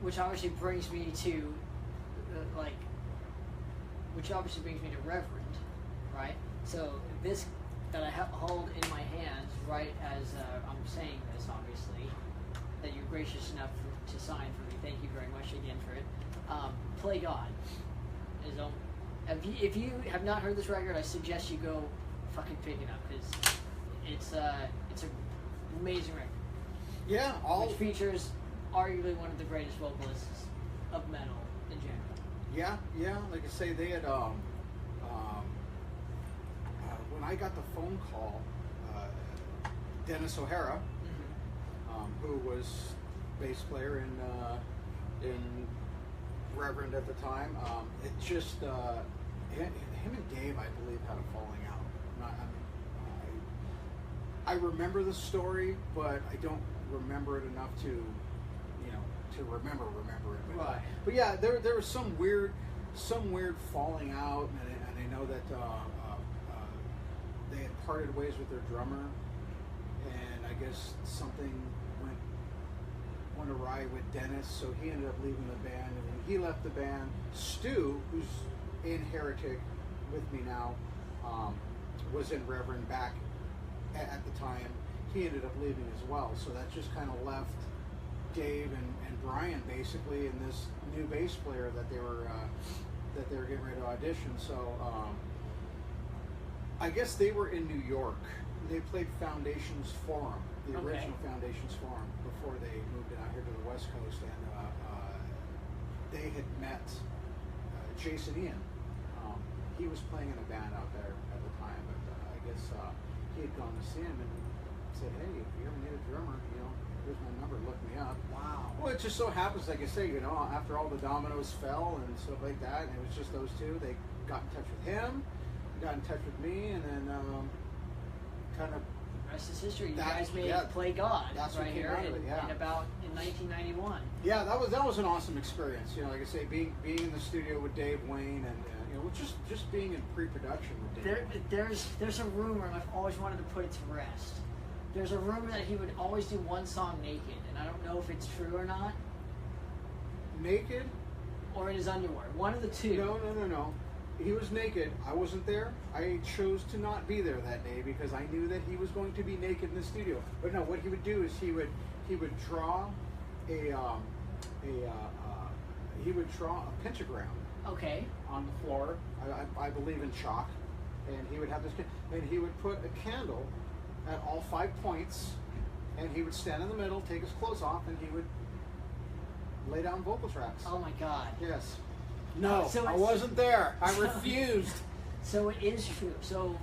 which obviously brings me to Reverend, right? So this that I hold in my hands, right as I'm saying this, obviously, that you're gracious enough to sign for me. Thank you very much again for it. Play God. If you have not heard this record, I suggest you go fucking pick it up because it's an amazing record. Yeah, which features arguably one of the greatest vocalists of metal in general. Yeah. Like I say, they had when I got the phone call, Dennis O'Hara, who was bass player in Reverend at the time, it just him and Dave, I believe, had a falling out. I remember the story, but I don't remember it enough to remember it. Right. But yeah, there was some weird falling out, and I know that they had parted ways with their drummer, and I guess something went awry with Dennis, so he ended up leaving the band, and when he left the band, Stu, who's in Heretic with me now, was in Reverend back at the time. He ended up leaving as well, so that just kind of left Dave and Brian basically, and this new bass player that they were getting ready to audition. So I guess they were in New York. They played Foundations Forum, the original Foundations Forum, before they moved it out here to the West Coast, and they had met Jason Ian. He was playing in a band out there at the time, but I guess he had gone to see him and said, "Hey, if you ever need a drummer, here's my number, look me up." Wow. Well, it just so happens, like I say, after all the dominoes fell and stuff like that, and it was just those two, they got in touch with him, got in touch with me, and then kind of... The rest is history. You guys made Play God right here in 1991. Yeah, that was an awesome experience. Like I say, being in the studio with Dave Wayne and just being in pre-production with Dave. There's a rumor, and I've always wanted to put it to rest. There's a rumor that he would always do one song naked, and I don't know if it's true or not. Naked? Or in his underwear. One of the two. No. He was naked. I wasn't there. I chose to not be there that day because I knew that he was going to be naked in the studio. But no, what he would do is he would draw a pentagram. Okay. On the floor. I believe in chalk, and he would have this, and he would put a candle at all 5 points, and he would stand in the middle, take his clothes off, and he would lay down vocal tracks. Oh my God. Yes. No, so I wasn't there. I refused. So it is true. So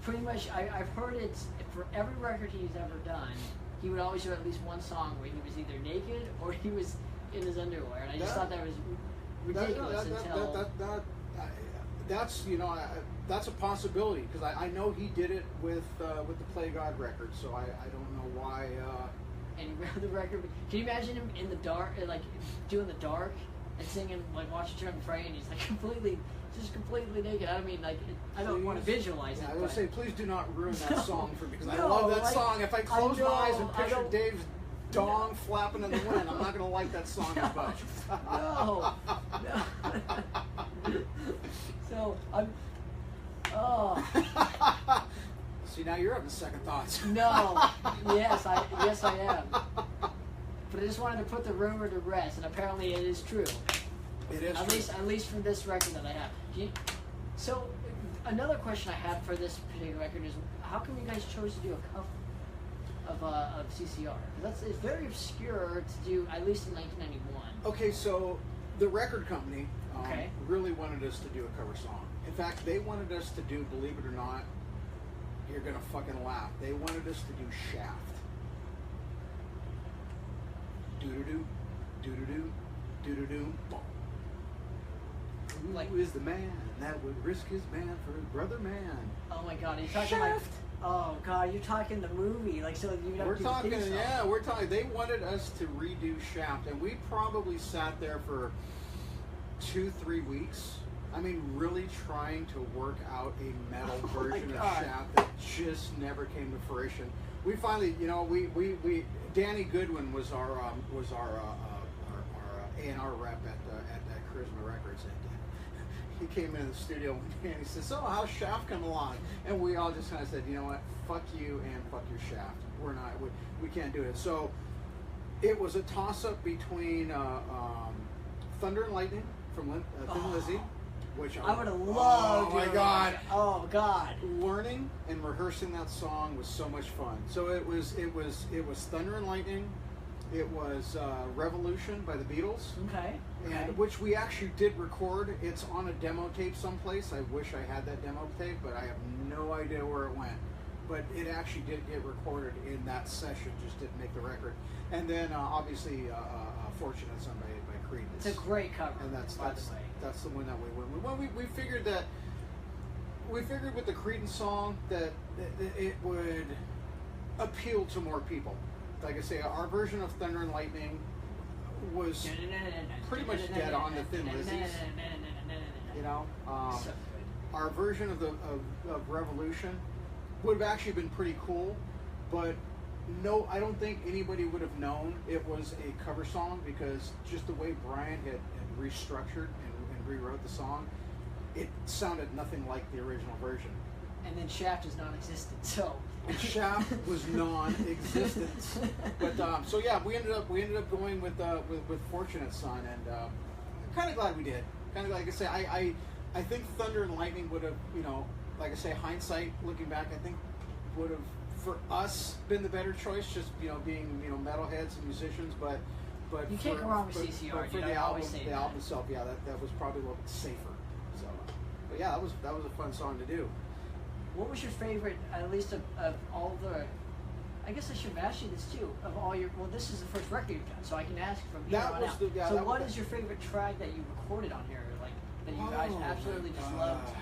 pretty much, I've heard it for every record he's ever done. He would always do at least one song where he was either naked or he was in his underwear, and I just thought that was ridiculous that's a possibility because I know he did it with the Play God record, so I don't know why. And the record, can you imagine him in the dark, like doing the dark and singing like "Watch It Turn and Pray," and he's like completely naked? I mean, like I don't want to visualize it. I would say, please do not ruin that song for me because I No, love that like, song. If I close my eyes and I picture don't- Dave's dong flapping in the wind, I'm not going to like that song as much. No. So I'm. Oh. See, now you're having second thoughts. No. Yes, I am. But I just wanted to put the rumor to rest, and apparently it is true. It is At least from this record that I have. So another question I have for this particular record is, how come you guys chose to do a cover of CCR? It's very obscure to do, at least in 1991. Okay, so the record company Okay. really wanted us to do a cover song. In fact, they wanted us to do, believe it or not, you're gonna fucking laugh, they wanted us to do Shaft. Doo-doo-doo, doo-doo-doo, doo-doo-doo, boom. Who is the man that would risk his man for his brother man? Oh my God, are you talking Shaft. like? Oh God, you're talking the movie, like so you have We're to do talking, the theme song. yeah, we're talking. They wanted us to redo Shaft, and we probably sat there for 2-3 weeks. I mean, really trying to work out a metal version of Shaft that just never came to fruition. We finally, we Danny Goodwin was our A&R rep at Charisma Records, and he came in the studio one day and he said, "So how's Shaft come along?" And we all just kind of said, "You know what? Fuck you and fuck your Shaft. We can't do it." So it was a toss-up between Thunder and Lightning from Thin Lizzy, which I would have loved. Oh my God! Oh God! Learning and rehearsing that song was so much fun. So it was Thunder and Lightning. It was Revolution by the Beatles. Okay. And which we actually did record. It's on a demo tape someplace. I wish I had that demo tape, but I have no idea where it went. But it actually did get recorded in that session, just didn't make the record. And then obviously Fortunate Son by Creed. It's a great cover, and that's by the way. That's the one that we went with. Well, we figured with the Creedence song that it would appeal to more people. Like I say, our version of Thunder and Lightning was pretty much dead on the Thin Lizzy's. You know, our version of Revolution would have actually been pretty cool, but no, I don't think anybody would have known it was a cover song, because just the way Brian had restructured and rewrote the song, it sounded nothing like the original version. And then Shaft is non-existent, so. And Shaft was non-existent. But so yeah, we ended up going with Fortunate Son, and I'm kind of glad we did. Kind of, like I say, I think Thunder and Lightning would have, you know, like I say, hindsight, looking back, I think would have, for us, been the better choice, just, you know, being, you know, metalheads and musicians, but you can't go wrong with CCR. For the album itself, yeah, that was probably a little bit safer. So, but yeah, that was a fun song to do. What was your favorite, at least of all the, I guess I should have asked you this too, of all your, well, this is the first record you've done, so I can ask from here on out. So what is your favorite track that you recorded on here, like, that you guys absolutely just loved?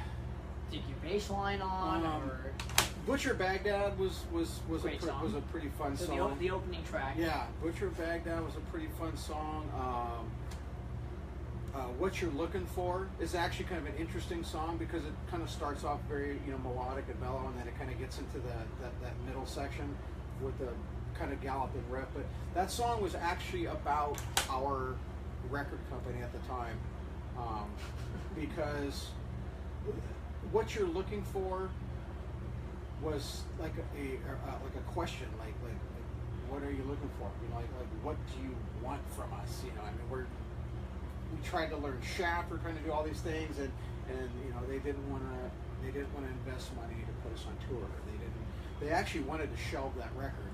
Did your bass line on, or? Butcher Baghdad was a pretty fun song. The opening track. Yeah, Butcher Baghdad was a pretty fun song. What You're Looking For is actually kind of an interesting song, because it kind of starts off very, you know, melodic and mellow, and then it kind of gets into that middle section with the kind of galloping riff. But that song was actually about our record company at the time, because What You're Looking For was like a question, like what are you looking for? You know, like what do you want from us? You know, I mean, we tried to learn Shaft, we're trying to do all these things, and you know, they didn't want to invest money to put us on tour. They actually wanted to shelve that record,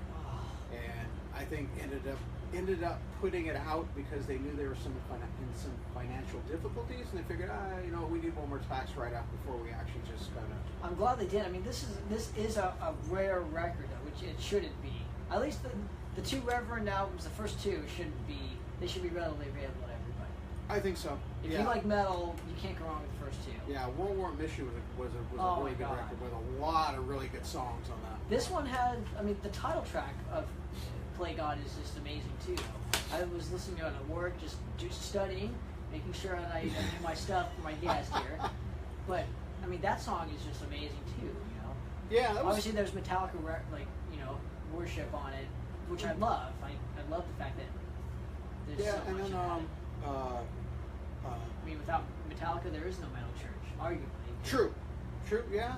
and I think ended up putting it out because they knew there were some financial difficulties, and they figured, you know, we need one more tax write-off before we actually just kind of. I'm glad they did. I mean, this is a rare record, which it shouldn't be. At least the two Reverend albums, the first two, they should be readily available to everybody. I think so. If you like metal, you can't go wrong with the first two. Yeah, World War Mission was a really good record with a lot of really good songs on that. This one had, I mean, the title track of Play God is just amazing too. I was listening to it at work, just studying, making sure that I knew my stuff for my guest here. But I mean, that song is just amazing too. You know. Yeah. Obviously, there's Metallica, like, you know, worship on it, which I love. I love the fact that there's so much. I mean, without Metallica, there is no metal church, arguably. True. Yeah,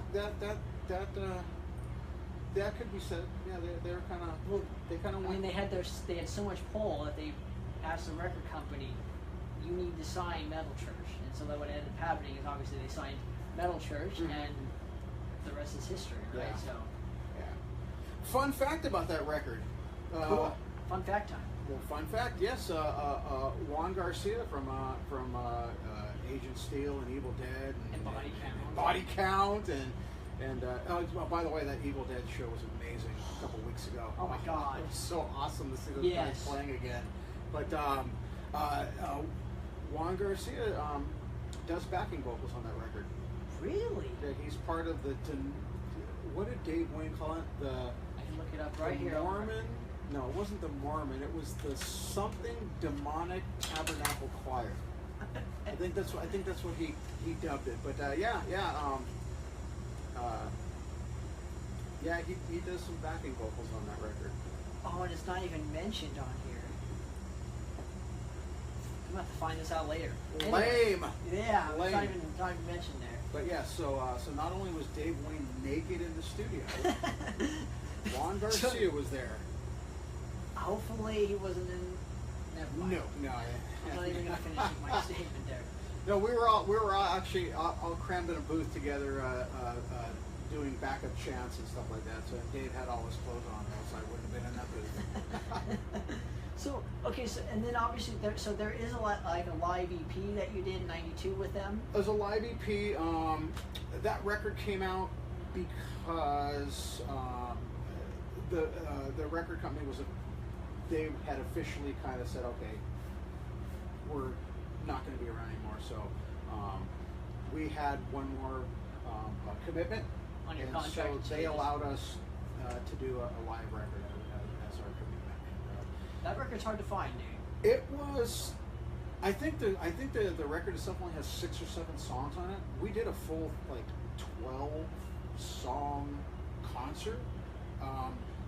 that could be said. Yeah, they're kind of. Well, they kind of. I mean, they had so much pull that they asked the record company, "You need to sign Metal Church," and so that what ended up happening is obviously they signed Metal Church, and the rest is history, right? Yeah. So. Yeah. Fun fact about that record. Cool. Fun fact time. Well, fun fact, yes. Juan Garcia from Agent Steel and Evil Dead and Body Count and by the way, that Evil Dead show was amazing a couple weeks ago. Oh my God! It was so awesome to see those guys playing again. But Juan Garcia does backing vocals on that record. Really? Yeah, he's part of the. What did Dave Wayne call it? I can look it up right here. Mormon. No, it wasn't the Mormon. It was the something demonic tabernacle choir. I think that's what he dubbed it. But he does some backing vocals on that record. Oh, and it's not even mentioned on here. Come have to find this out later. Lame. Yeah, Lame. it's not even mentioned there. But yeah, so not only was Dave Wayne naked in the studio, Juan Garcia was there. Hopefully he wasn't in. Never mind. No. I'm not even gonna finish my statement there. No, we were all actually all crammed in a booth together, doing backup chants and stuff like that. So Dave had all his clothes on, else I wouldn't have been in that booth. So and then obviously there is a live EP that you did in '92 with them. As a live EP, that record came out because the record company they had officially kind of said, okay, we're not going to be around anymore. So we had one more commitment, On your and contract, so they allowed us to do a live record as our commitment. That record's hard to find, dude. It was. I think the record itself only has 6 or 7 songs on it. We did a full 12-song concert.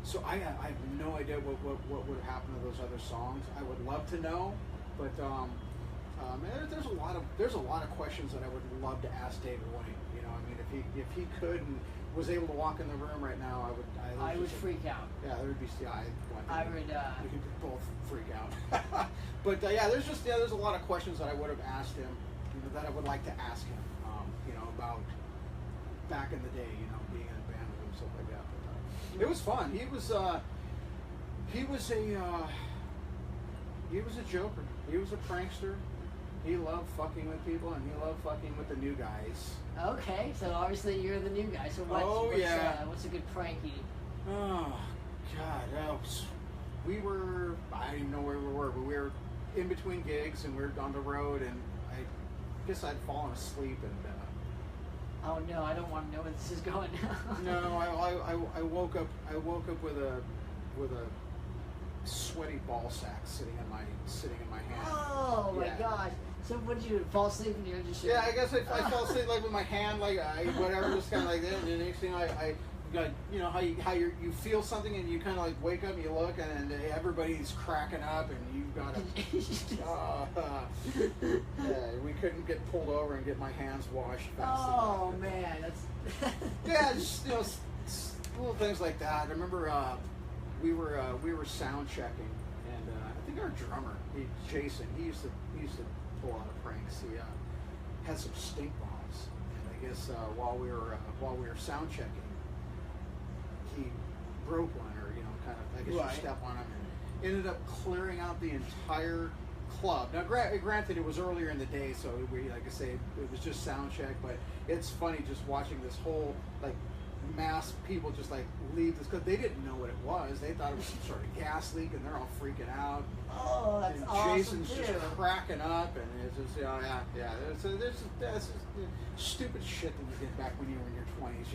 So I have no idea what would happen to those other songs. I would love to know, but there's a lot of questions that I would love to ask David Wayne. You know, I mean, if he could and was able to walk in the room right now, I would freak out. Yeah, there would be. I would. We could both freak out. But there's a lot of questions that I would have asked him, that I would like to ask him, about back in the day, being in a band with him, stuff like that. But, it was fun. He was a joker. He was a prankster. He loved fucking with people, and he loved fucking with the new guys. Okay, so obviously you're the new guy. So what's a good pranky? Oh God, we were. I don't even know where we were, but we were in between gigs, and we were on the road, and I guess I'd fallen asleep, and. Oh no, I don't want to know where this is going. No, I woke up. I woke up with a sweaty ball sack sitting in my hand. Oh my gosh! So what did you fall asleep and you're just? Yeah, I guess I fell asleep with my hand whatever, just kind of like that. And the next thing I got, how you feel something and you kind of wake up and you look and everybody's cracking up and you've got to. We couldn't get pulled over and get my hands washed fast enough. Oh man, that's. Yeah, just little things like that. I remember we were sound checking, and I think our drummer, Jason, he used to pull out of pranks. He had some stink bombs, and I guess while we were sound checking, he broke one, or I guess you step on him, and ended up clearing out the entire club. Now, granted, it was earlier in the day, so like I say, it was just sound check. But it's funny just watching this whole mass people just leave this, because they didn't know what it was. They thought it was some sort of gas leak, and they're all freaking out. Oh, that's and awesome. Jason's just cracking up, and it's just there's just stupid shit that you did back when you were in your 20s,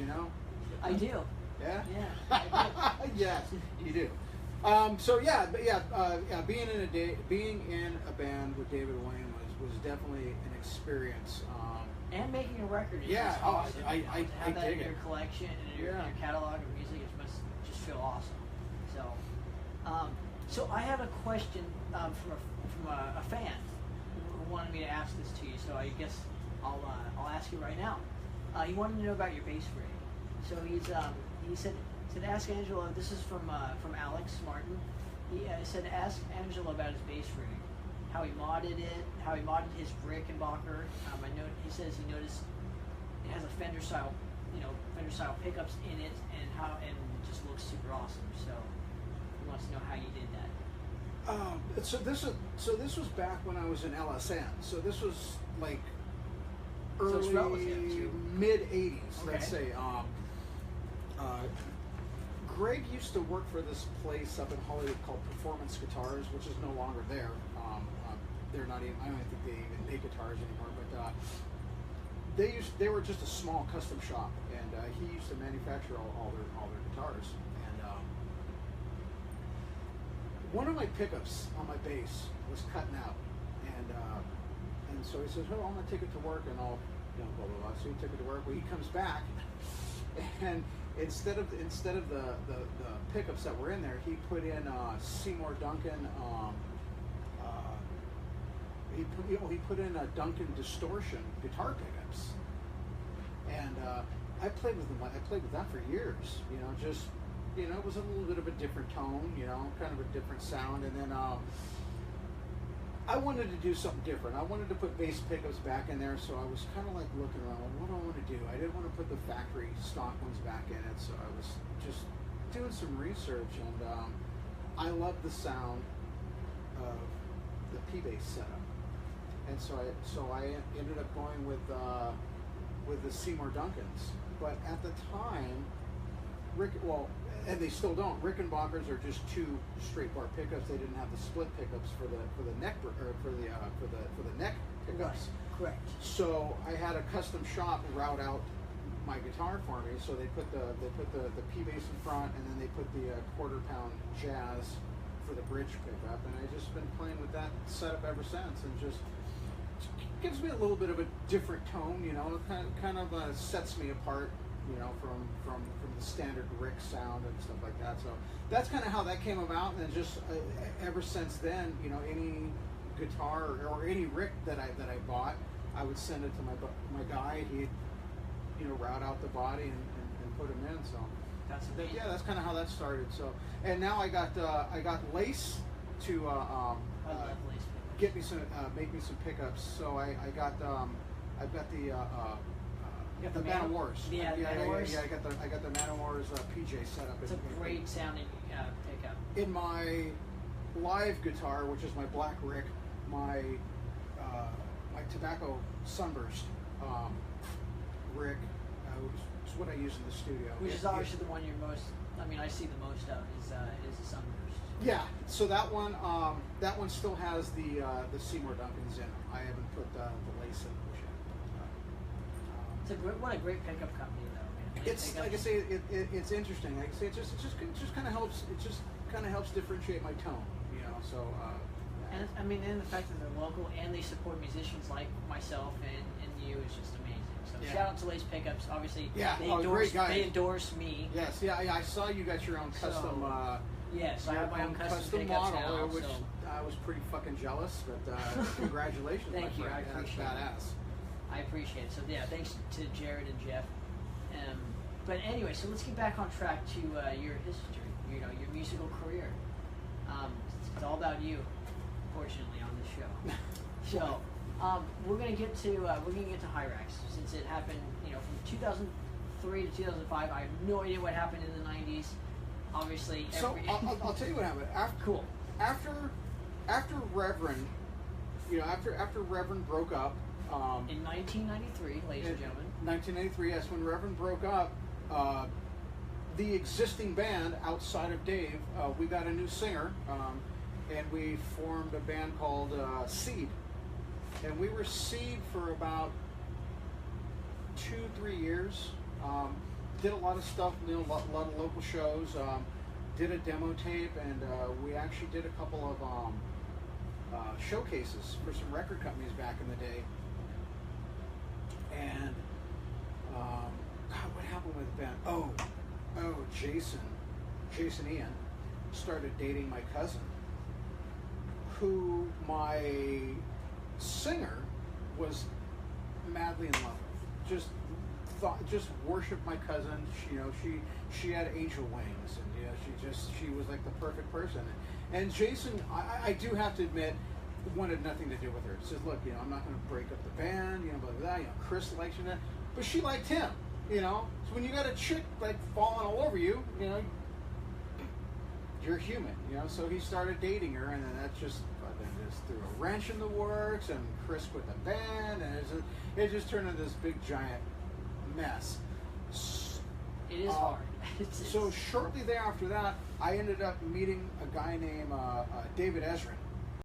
I do. Yeah. Yeah. I do. Yes, you do. Being in a band with David Wayne was definitely an experience. And making a record is just I awesome. I have that in dig your it. collection and in your catalog of music, it must just feel awesome. So I have a question from a fan who wanted me to ask this to you. So I guess I'll ask you right now. He wanted to know about your bass rig. So he said ask Angelo. This is from Alex Martin. He said ask Angelo about his bass rig. How he modded it, how he modded his Rickenbacker. He says he noticed it has a Fender style pickups in it, and it just looks super awesome. So he wants to know how you did that. So this was back when I was in LSN. So this was it's early mid '80s, okay. let's say. Greg used to work for this place up in Hollywood called Performance Guitars, which is no longer there. They're not even. I don't think they even make guitars anymore. But they were just a small custom shop, and he used to manufacture all their guitars. And one of my pickups on my bass was cutting out, and so he says, "Oh, I'm gonna take it to work, and I'll blah blah blah." So he took it to work. Well, he comes back, and instead of the pickups that were in there, he put in Seymour Duncan. He he put in a Duncan distortion guitar pickups, and I played with them. I played with that for years. Just it was a little bit of a different tone. Kind of a different sound, and then. I wanted to do something different. I wanted to put bass pickups back in there, so I was kind of like looking around, what do I want to do? I didn't want to put the factory stock ones back in it, so I was just doing some research, and I love the sound of the P-bass setup, and so I ended up going with the Seymour Duncans. But at the time, and they still don't. Rickenbackers are just two straight bar pickups. They didn't have the split pickups for the neck or for the neck pickups. Right. Correct. So I had a custom shop route out my guitar for me. So they put the P bass in front, and then they put the quarter pound jazz for the bridge pickup. And I've just been playing with that setup ever since, and just gives me a little bit of a different tone. It kind of sets me apart. From the standard Rick sound and stuff like that. So that's kind of how that came about, and then just ever since then, any guitar or any Rick that I bought, I would send it to my guy. He'd route out the body and put him in. So that's amazing. Yeah, that's kind of how that started. So and now I got Lace to I love Lace get me some make me some pickups. So I've got the you got the Man of Wars. Yeah, I got the Man of Wars PJ set up. It's a great sounding pickup. In my live guitar, which is my Black Rick, my Tobacco Sunburst Rick, is what I use in the studio. Which is obviously the one you're most. I see the most of is the Sunburst. Yeah. So that one still has the Seymour Duncans in it. I haven't put the Lace in it. What a great pickup company, though. It's like I say, it's interesting. Like I say, it just kind of helps. It just kind of helps differentiate my tone, So. And and the fact that they're local and they support musicians like myself and you is just amazing. So shout out to Lace Pickups. Obviously, they endorse me. Yes, I saw you got your own custom. Yes, I have my own custom model, now, which I was pretty fucking jealous. But congratulations, Thank you. I appreciate That's badass. I appreciate it. So thanks to Jared and Jeff. But anyway, so let's get back on track to your history. Your musical career. It's all about you, fortunately, on this show. So we're gonna get to Hyrax, since it happened. From 2003 to 2005. I have no idea what happened in the 90s. Obviously. I'll tell you what happened. After Reverend, after Reverend broke up. In 1993, ladies and gentlemen. 1993, yes, when Reverend broke up, the existing band outside of Dave, we got a new singer, and we formed a band called Seed. And we were Seed for about 2-3 years. Did a lot of stuff, a lot of local shows. Did a demo tape, and we actually did a couple of showcases for some record companies back in the day. And what happened with the band? Jason Ian started dating my cousin, who my singer was madly in love with. Just worshipped my cousin. She had angel wings, and she was like the perfect person. And Jason, I do have to admit, wanted nothing to do with her. Says, look, I'm not going to break up the band, blah, blah, blah. Chris likes you, but she liked him, So when you got a chick like falling all over you, you're human, So he started dating her, and then that just threw a wrench in the works, and Chris quit the band, and it just turned into this big giant mess. It is hard. So shortly thereafter that, I ended up meeting a guy named David Ezrin.